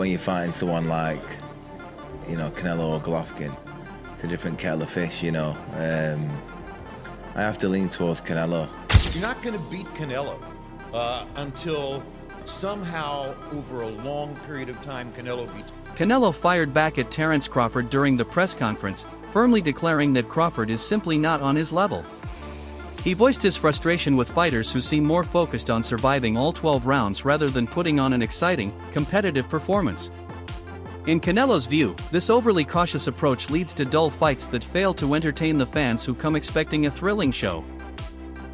when you find someone like, Canelo or Golovkin, it's a different kettle of fish, I have to lean towards Canelo. You're not going to beat Canelo until somehow over a long period of time Canelo beats. Canelo fired back at Terence Crawford during the press conference, firmly declaring that Crawford is simply not on his level. He voiced his frustration with fighters who seem more focused on surviving all 12 rounds rather than putting on an exciting, competitive performance. In Canelo's view, this overly cautious approach leads to dull fights that fail to entertain the fans who come expecting a thrilling show.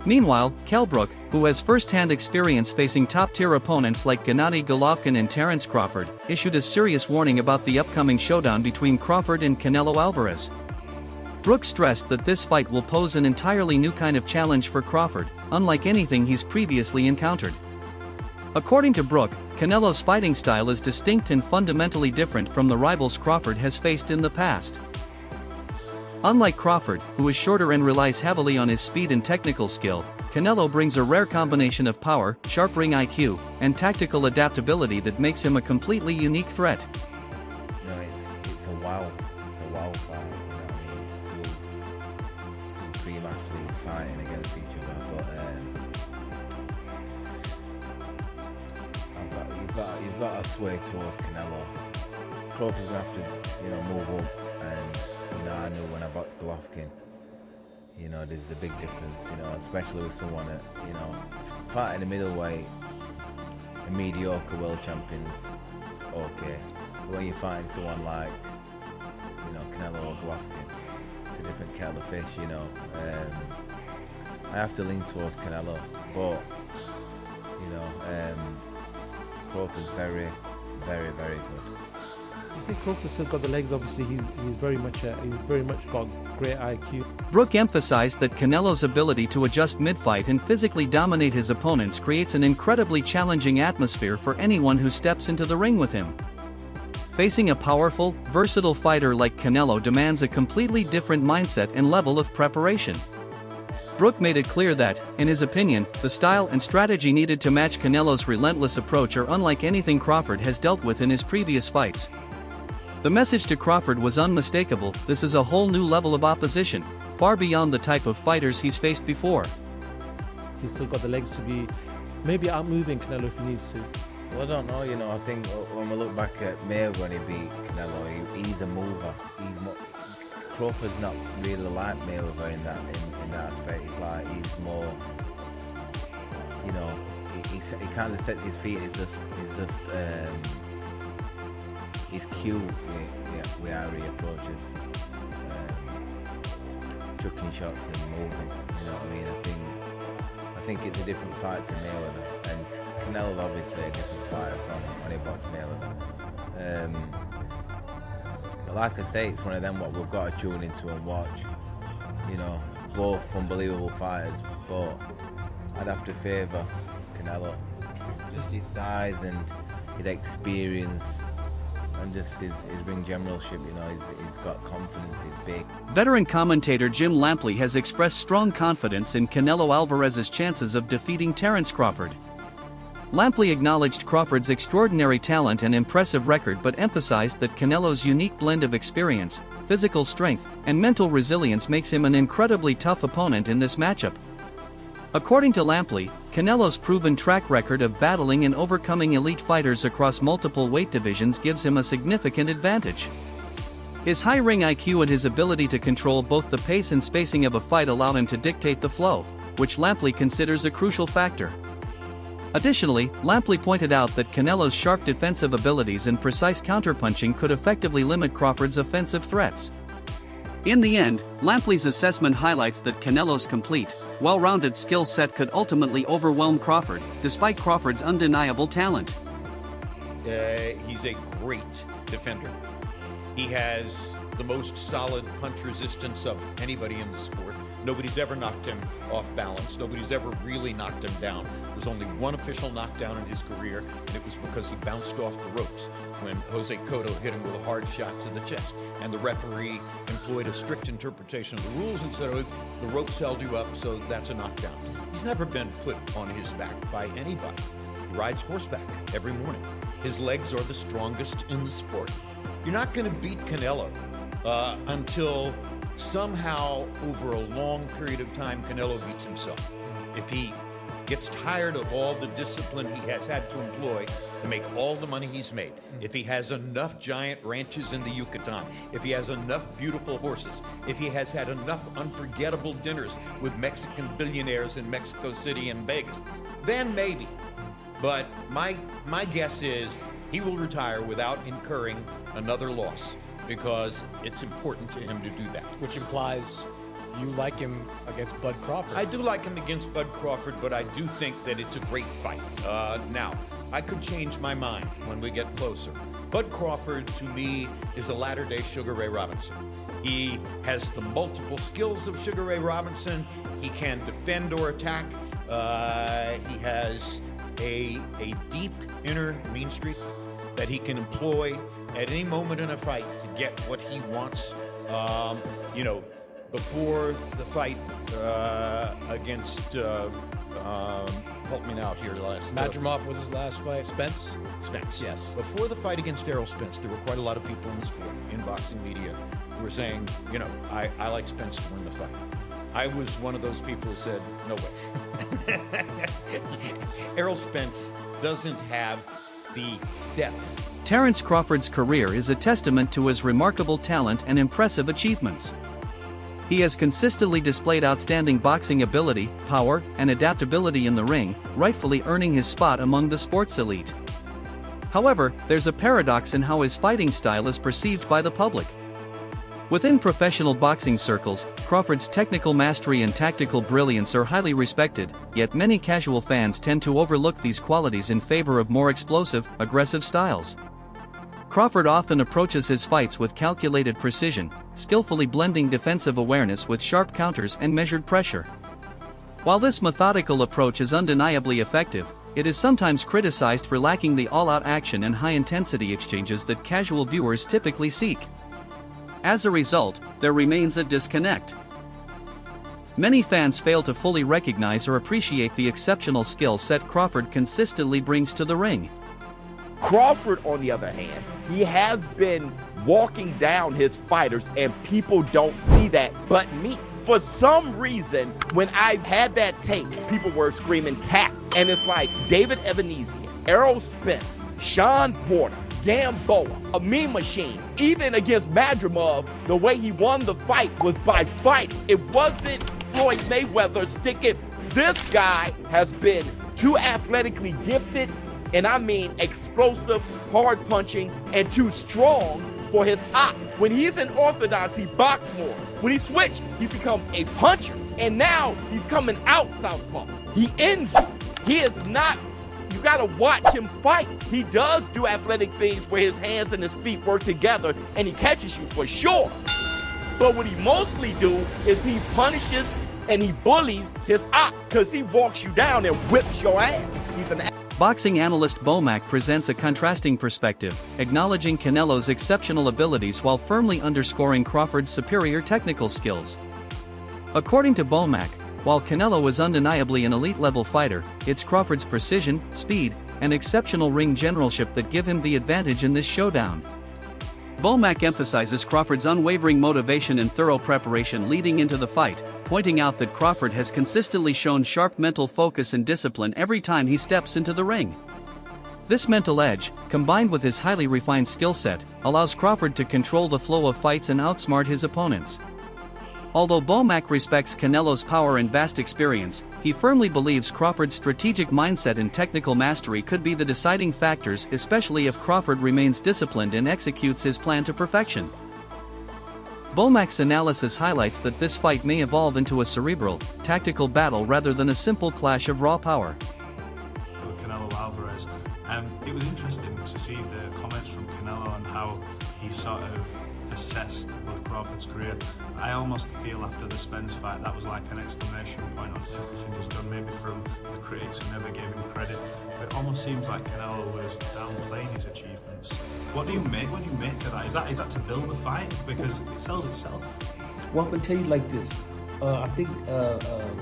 Meanwhile, Kell Brook, who has first-hand experience facing top-tier opponents like Gennady Golovkin and Terence Crawford, issued a serious warning about the upcoming showdown between Crawford and Canelo Alvarez. Brook stressed that this fight will pose an entirely new kind of challenge for Crawford, unlike anything he's previously encountered. According to Brook, Canelo's fighting style is distinct and fundamentally different from the rivals Crawford has faced in the past. Unlike Crawford, who is shorter and relies heavily on his speed and technical skill, Canelo brings a rare combination of power, sharp ring IQ, and tactical adaptability that makes him a completely unique threat. It's a wow fight, two dream athletes fighting against each other, but you've got to sway towards Canelo. Crawford's gonna have to, move up, and I knew when I bought Golovkin, there's a big difference, especially with someone that, fighting a middleweight, a mediocre world champions, it's okay. But when you find someone like, Canelo or Golovkin, it's a different kettle of fish, I have to lean towards Canelo, but, Crawford's very, very, very good. I think Crawford's still got the legs. Obviously, he's very much got great IQ. Brook emphasized that Canelo's ability to adjust mid-fight and physically dominate his opponents creates an incredibly challenging atmosphere for anyone who steps into the ring with him. Facing a powerful, versatile fighter like Canelo demands a completely different mindset and level of preparation. Brook made it clear that, in his opinion, the style and strategy needed to match Canelo's relentless approach are unlike anything Crawford has dealt with in his previous fights. The message to Crawford was unmistakable: this is a whole new level of opposition, far beyond the type of fighters he's faced before. He's still got the legs to be maybe outmoving Canelo if he needs to. Well, I don't know, I think when we look back at Mayweather when he beat Canelo, he's a mover. Crawford's not really like Mayweather in that aspect. It's like he's more, he kind of sets his feet. It's just he's cute with how he approaches, chucking shots and moving. You know what I mean? I think it's a different fight to Mayweather, and Canelo's obviously a different fighter from when he boxed Mayweather. But like I say, it's one of them what we've got to tune into and watch. Both unbelievable fighters, but I'd have to favour Canelo. Just his size and his experience, and just his ring generalship. He's got confidence. He's big. Veteran commentator Jim Lampley has expressed strong confidence in Canelo Alvarez's chances of defeating Terence Crawford. Lampley acknowledged Crawford's extraordinary talent and impressive record, but emphasized that Canelo's unique blend of experience, physical strength, and mental resilience makes him an incredibly tough opponent in this matchup. According to Lampley, Canelo's proven track record of battling and overcoming elite fighters across multiple weight divisions gives him a significant advantage. His high ring IQ and his ability to control both the pace and spacing of a fight allow him to dictate the flow, which Lampley considers a crucial factor. Additionally, Lampley pointed out that Canelo's sharp defensive abilities and precise counterpunching could effectively limit Crawford's offensive threats. In the end, Lampley's assessment highlights that Canelo's complete, well-rounded skill set could ultimately overwhelm Crawford, despite Crawford's undeniable talent. He's a great defender. He has the most solid punch resistance of anybody in the sport. Nobody's ever knocked him off balance. Nobody's ever really knocked him down. There's only one official knockdown in his career, and it was because he bounced off the ropes when Jose Cotto hit him with a hard shot to the chest. And the referee employed a strict interpretation of the rules and said, oh, the ropes held you up, so that's a knockdown. He's never been put on his back by anybody. He rides horseback every morning. His legs are the strongest in the sport. You're not going to beat Canelo until somehow over a long period of time Canelo beats himself. If he gets tired of all the discipline he has had to employ to make all the money he's made, if he has enough giant ranches in the Yucatan, if he has enough beautiful horses, if he has had enough unforgettable dinners with Mexican billionaires in Mexico City and Vegas, then maybe. But my guess is he will retire without incurring another loss, because it's important to him to do that. Which implies you like him against Bud Crawford. I do like him against Bud Crawford, but I do think that it's a great fight. Now, I could change my mind when we get closer. Bud Crawford, to me, is a latter-day Sugar Ray Robinson. He has the multiple skills of Sugar Ray Robinson. He can defend or attack. He has a deep inner mean streak that he can employ at any moment in a fight to get what he wants. You know, before the fight against, help me now here, Madrimov was his last fight. Spence? Spence. Yes. Before the fight against Errol Spence, there were quite a lot of people in the sport, in boxing media, who were saying, you know, I like Spence to win the fight. I was one of those people who said, no way. Errol Spence doesn't have the depth. Terence Crawford's career is a testament to his remarkable talent and impressive achievements. He has consistently displayed outstanding boxing ability, power, and adaptability in the ring, rightfully earning his spot among the sport's elite. However, there's a paradox in how his fighting style is perceived by the public. Within professional boxing circles, Crawford's technical mastery and tactical brilliance are highly respected, yet many casual fans tend to overlook these qualities in favor of more explosive, aggressive styles. Crawford often approaches his fights with calculated precision, skillfully blending defensive awareness with sharp counters and measured pressure. While this methodical approach is undeniably effective, it is sometimes criticized for lacking the all-out action and high-intensity exchanges that casual viewers typically seek. As a result, there remains a disconnect. Many fans fail to fully recognize or appreciate the exceptional skill set Crawford consistently brings to the ring. Crawford, on the other hand, he has been walking down his fighters, and people don't see that but me. For some reason, when I had that tape, people were screaming "cat," and it's like David Ebenezer, Errol Spence, Sean Porter, Gamboa, a meme machine. Even against Madrimov, the way he won the fight was by fighting. It wasn't Floyd Mayweather sticking. This guy has been too athletically gifted, and I mean explosive, hard punching, and too strong for his ops. When he's in orthodox, he boxes more. When he switched, he becomes a puncher. And now he's coming out southpaw. He ends you. He is not, you gotta watch him fight. He does do athletic things where his hands and his feet work together and he catches you for sure. But what he mostly do is he punishes and he bullies his ops because he walks you down and whips your ass. He's an Boxing analyst Bomac presents a contrasting perspective, acknowledging Canelo's exceptional abilities while firmly underscoring Crawford's superior technical skills. According to Bomac, while Canelo is undeniably an elite-level fighter, it's Crawford's precision, speed, and exceptional ring generalship that give him the advantage in this showdown. Bomac emphasizes Crawford's unwavering motivation and thorough preparation leading into the fight, pointing out that Crawford has consistently shown sharp mental focus and discipline every time he steps into the ring. This mental edge, combined with his highly refined skill set, allows Crawford to control the flow of fights and outsmart his opponents. Although Bomac respects Canelo's power and vast experience, he firmly believes Crawford's strategic mindset and technical mastery could be the deciding factors, especially if Crawford remains disciplined and executes his plan to perfection. Bomac's analysis highlights that this fight may evolve into a cerebral, tactical battle rather than a simple clash of raw power. Canelo Alvarez. It was interesting to see the comments from Canelo and how he sort of assessed Bud Crawford's career. I almost feel after the Spence fight that was like an exclamation point on everything he's done, maybe from the critics who never gave him credit. It almost seems like Canelo was downplaying his achievements. What do you make when you make of that? Is that to build a fight? Because it sells itself. Well, I'm gonna tell you like this. I think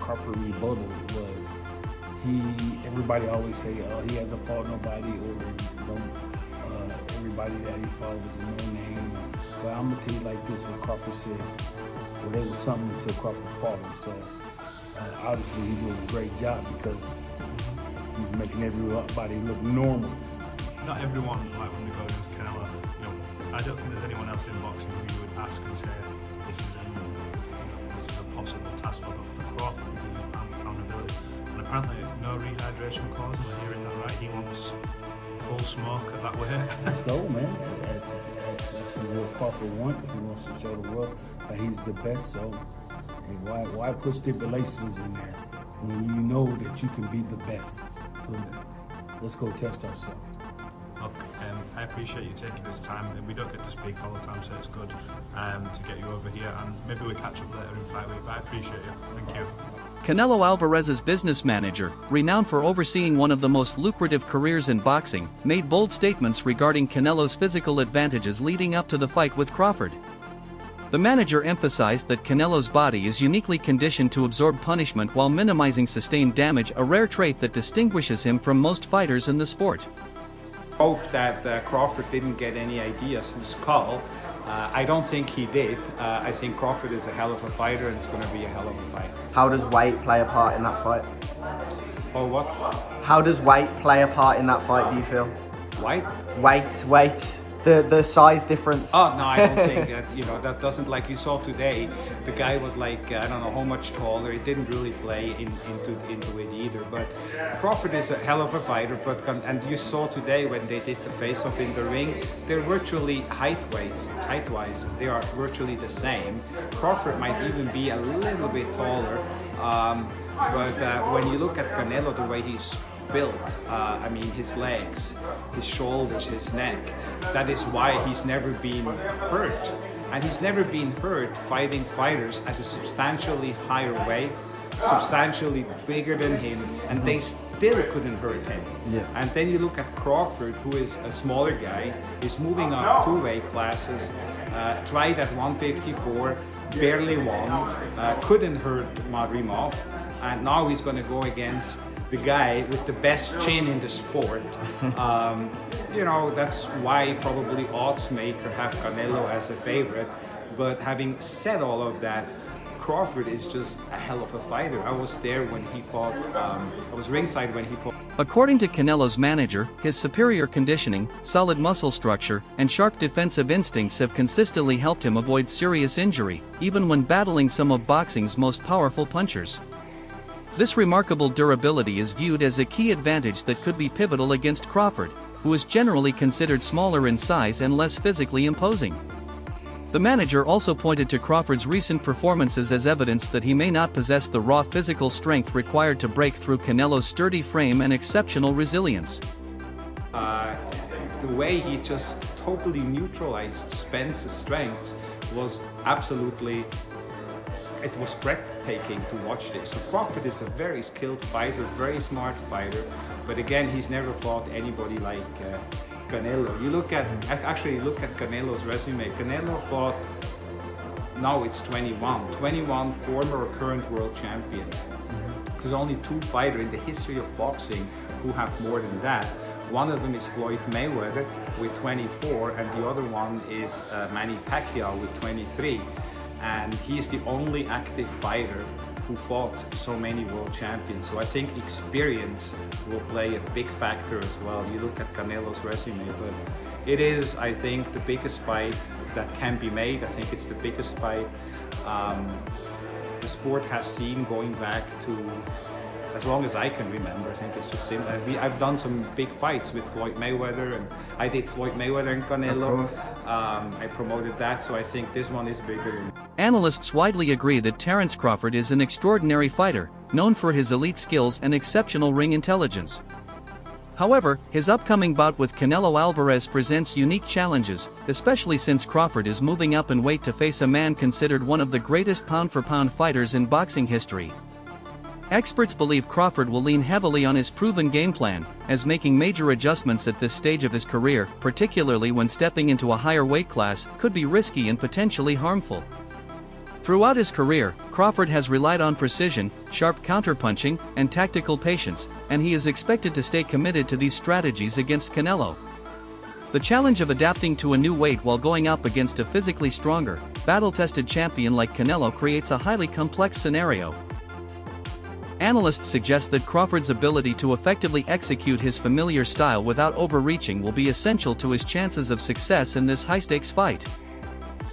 Crawford rebuttal was everybody always say he hasn't fought nobody or somebody that he thought was a no-name. But I'm gonna tell you like this: what Crawford said, well, there was something until Crawford fought him. So obviously he's doing a great job because he's making everybody look normal. Not everyone, like when we go against Canelo, you know, I don't think there's anyone else in boxing who you would ask and say this is a possible task for Crawford because of his pound-for-pound abilities. And apparently no rehydration clause, am I hearing that right? He wants full smoke at that weight. Let's go, man. That's what Crawford wants. He wants to show the world that he's the best. So why put stipulations in there when you know that you can be the best? So let's go test ourselves. Look, I appreciate you taking this time. We don't get to speak all the time, so it's good to get you over here, and maybe we'll catch up later in fight week, but I appreciate you. Thank you. Canelo Alvarez's business manager, renowned for overseeing one of the most lucrative careers in boxing, made bold statements regarding Canelo's physical advantages leading up to the fight with Crawford. The manager emphasized that Canelo's body is uniquely conditioned to absorb punishment while minimizing sustained damage, a rare trait that distinguishes him from most fighters in the sport. Hope that Crawford didn't get any ideas from Skull. I don't think he did. I think Crawford is a hell of a fighter and it's going to be a hell of a fight. How does weight play a part in that fight? Oh, what? How does weight play a part in that fight, do you feel? Weight? Weight. The size difference. Oh, no, I don't think that, that doesn't, like you saw today, the guy was like, I don't know how much taller. It didn't really play into it either. But Crawford is a hell of a fighter, and you saw today when they did the face-off in the ring, they're virtually height-wise, they are virtually the same. Crawford might even be a little bit taller, but when you look at Canelo, the way he's built, I mean his legs, his shoulders, his neck, that is why he's never been hurt. And he's never been hurt fighting fighters at a substantially higher weight, substantially bigger than him, and they still couldn't hurt him. Yeah. And then you look at Crawford, who is a smaller guy, is moving up 2 weight classes, tried at 154, barely won, couldn't hurt Madrimov, and now he's going to go against the guy with the best chin in the sport. That's why probably oddsmaker have Canelo as a favorite. But having said all of that, Crawford is just a hell of a fighter. I was there when he fought, I was ringside when he fought. According to Canelo's manager, his superior conditioning, solid muscle structure, and sharp defensive instincts have consistently helped him avoid serious injury, even when battling some of boxing's most powerful punchers. This remarkable durability is viewed as a key advantage that could be pivotal against Crawford, who is generally considered smaller in size and less physically imposing. The manager also pointed to Crawford's recent performances as evidence that he may not possess the raw physical strength required to break through Canelo's sturdy frame and exceptional resilience. The way he just totally neutralized Spence's strengths was absolutely, it was breathtaking to watch this. So Crawford is a very skilled fighter, very smart fighter, but again, he's never fought anybody like Canelo. You look at Canelo's resume. Canelo fought, now it's 21 former or current world champions. There's only 2 fighters in the history of boxing who have more than that. One of them is Floyd Mayweather with 24, and the other one is Manny Pacquiao with 23. And he's the only active fighter who fought so many world champions. So I think experience will play a big factor as well. You look at Canelo's resume, but it is, I think, the biggest fight that can be made. I think it's the biggest fight the sport has seen going back to as long as I can remember. I think it's just simple. I've done some big fights with Floyd Mayweather, and I did Floyd Mayweather and Canelo. I promoted that, so I think this one is bigger. Analysts widely agree that Terence Crawford is an extraordinary fighter, known for his elite skills and exceptional ring intelligence. However, his upcoming bout with Canelo Alvarez presents unique challenges, especially since Crawford is moving up in weight to face a man considered one of the greatest pound-for-pound fighters in boxing history. Experts believe Crawford will lean heavily on his proven game plan, as making major adjustments at this stage of his career, particularly when stepping into a higher weight class, could be risky and potentially harmful. Throughout his career, Crawford has relied on precision, sharp counterpunching, and tactical patience, and he is expected to stay committed to these strategies against Canelo. The challenge of adapting to a new weight while going up against a physically stronger, battle-tested champion like Canelo creates a highly complex scenario. Analysts suggest that Crawford's ability to effectively execute his familiar style without overreaching will be essential to his chances of success in this high-stakes fight.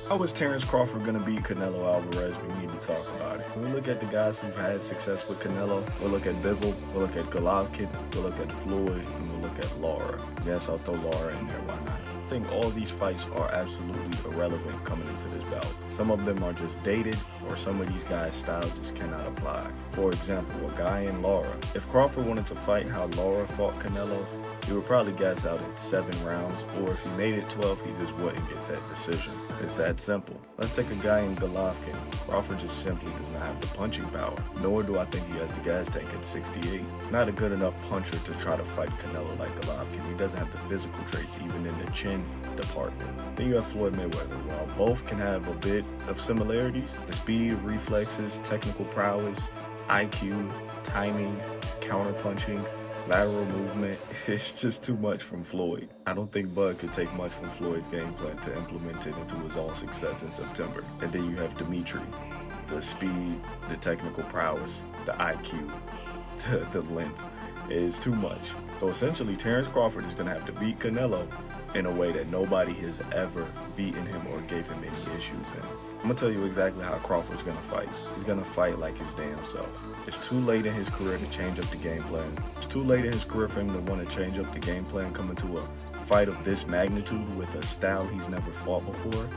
How is Terence Crawford going to beat Canelo Alvarez? We need to talk about it. When we look at the guys who've had success with Canelo, we'll look at Bivol, we'll look at Golovkin, we'll look at Floyd, and we'll look at Lara. Yes, I'll throw Lara in there, why not? I think all these fights are absolutely irrelevant coming into this bout. Some of them are just dated, or some of these guys' style just cannot apply. For example, a guy in Lara. If Crawford wanted to fight how Lara fought Canelo, he would probably gas out in 7 rounds, or if he made it 12, he just wouldn't get that decision. It's that simple. Let's take a guy in Golovkin. Crawford just simply does not have the punching power, nor do I think he has the gas tank at 68. He's not a good enough puncher to try to fight Canelo like Golovkin. He doesn't have the physical traits, even in the chin department. Then you have Floyd Mayweather. While both can have a bit of similarities, the speed, reflexes, technical prowess, IQ, timing, counterpunching, lateral movement, it's just too much from Floyd. I don't think Bud could take much from Floyd's game plan to implement it into his own success in September. And then you have Dimitri. The speed, the technical prowess, the IQ, the length is too much. So essentially, Terence Crawford is going to have to beat Canelo in a way that nobody has ever beaten him or gave him any issues in. I'm going to tell you exactly how Crawford's going to fight. He's going to fight like his damn self. It's too late in his career to change up the game plan. It's too late in his career for him to want to change up the game plan coming to a fight of this magnitude with a style he's never fought before.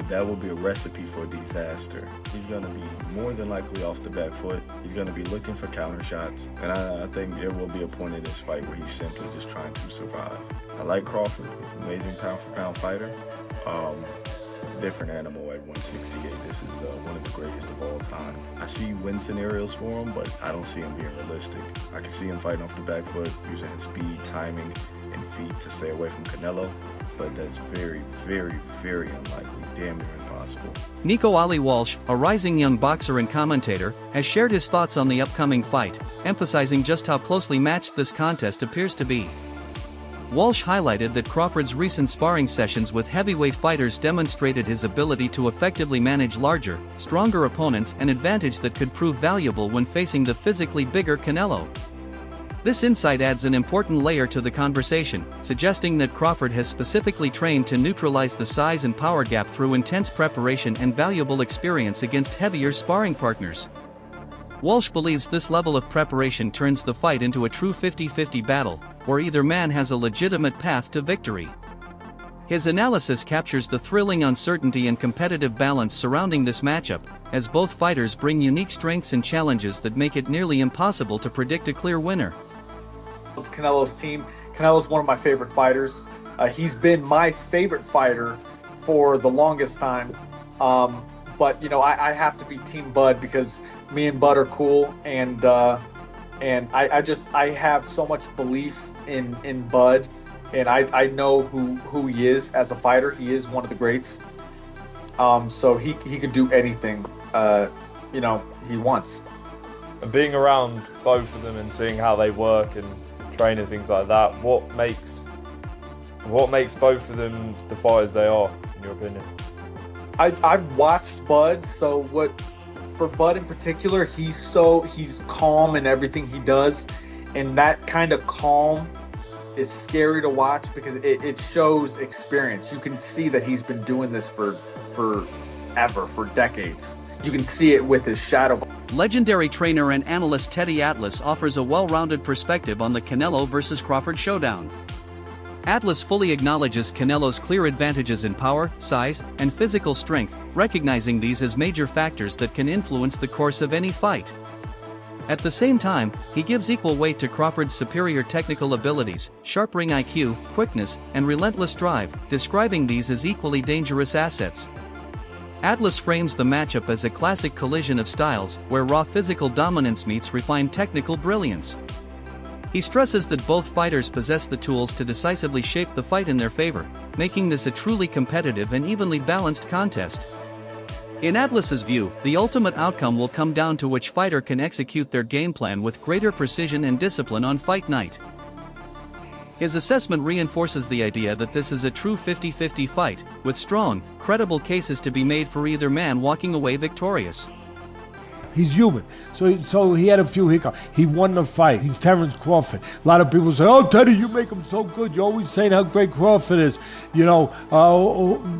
That will be a recipe for disaster. He's going to be more than likely off the back foot. He's going to be looking for counter shots. And I think there will be a point in this fight where he's simply just trying to survive. I like Crawford. He's an amazing pound-for-pound fighter. Different animal at 168. This is one of the greatest of all time. I see win scenarios for him, but I don't see him being realistic. I can see him fighting off the back foot, using his speed, timing, and feet to stay away from Canelo, but that's very, very, very unlikely, damn near impossible. Nico Ali Walsh, a rising young boxer and commentator, has shared his thoughts on the upcoming fight, emphasizing just how closely matched this contest appears to be. Walsh highlighted that Crawford's recent sparring sessions with heavyweight fighters demonstrated his ability to effectively manage larger, stronger opponents, an advantage that could prove valuable when facing the physically bigger Canelo. This insight adds an important layer to the conversation, suggesting that Crawford has specifically trained to neutralize the size and power gap through intense preparation and valuable experience against heavier sparring partners. Walsh believes this level of preparation turns the fight into a true 50-50 battle, where either man has a legitimate path to victory. His analysis captures the thrilling uncertainty and competitive balance surrounding this matchup, as both fighters bring unique strengths and challenges that make it nearly impossible to predict a clear winner. Canelo's team. Canelo's one of my favorite fighters. He's been my favorite fighter for the longest time. But you know, I have to be Team Bud because me and Bud are cool, and I have so much belief in Bud, and I know who he is as a fighter. He is one of the greats. So he could do anything he wants. And being around both of them and seeing how they work and train and things like that, what makes both of them the fighters they are, in your opinion? I've watched Bud, so for Bud in particular, he's calm in everything he does, and that kind of calm is scary to watch because it shows experience. You can see that he's been doing this for decades. You can see it with his shadow. Legendary trainer and analyst Teddy Atlas offers a well-rounded perspective on the Canelo vs. Crawford showdown. Atlas fully acknowledges Canelo's clear advantages in power, size, and physical strength, recognizing these as major factors that can influence the course of any fight. At the same time, he gives equal weight to Crawford's superior technical abilities, sharp ring IQ, quickness, and relentless drive, describing these as equally dangerous assets. Atlas frames the matchup as a classic collision of styles, where raw physical dominance meets refined technical brilliance. He stresses that both fighters possess the tools to decisively shape the fight in their favor, making this a truly competitive and evenly balanced contest. In Atlas's view, the ultimate outcome will come down to which fighter can execute their game plan with greater precision and discipline on fight night. His assessment reinforces the idea that this is a true 50-50 fight, with strong, credible cases to be made for either man walking away victorious. He's human. So he had a few hiccups. He won the fight. He's Terence Crawford. A lot of people say, "Oh, Teddy, you make him so good. You're always saying how great Crawford is." You know,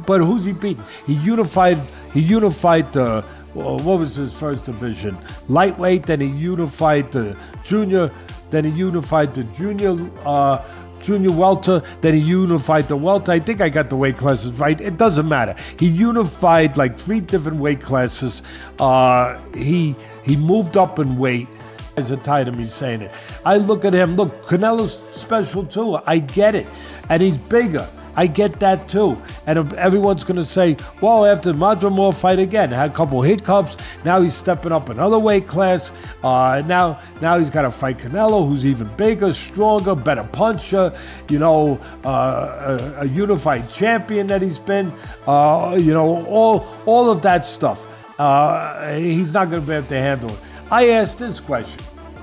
but who's he beating? He unified the, what was his first division? Lightweight, then he unified the junior, then he unified the junior welter, then he unified the welter. I think I got the weight classes right. It doesn't matter. He unified like 3 different weight classes. He moved up in weight. Guys are tired of me saying it. I look at him. Look, Canelo's special too. I get it. And he's bigger. I get that too. And everyone's going to say, well, after Madrimov fight again, had a couple hiccups. Now he's stepping up another weight class. Now he's got to fight Canelo, who's even bigger, stronger, better puncher. You know, a unified champion that he's been. You know, all of that stuff. He's not going to be able to handle it. I asked this question.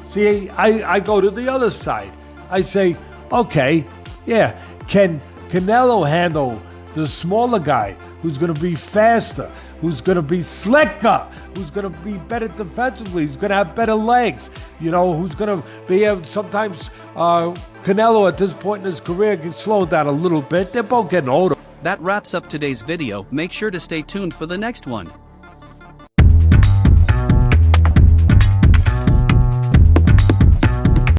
See, I go to the other side. I say, okay, yeah, can Canelo handle the smaller guy who's going to be faster, who's going to be slicker, who's going to be better defensively, who's going to have better legs, you know, who's going to be able, sometimes Canelo at this point in his career can slow down a little bit. They're both getting older. That wraps up today's video. Make sure to stay tuned for the next one.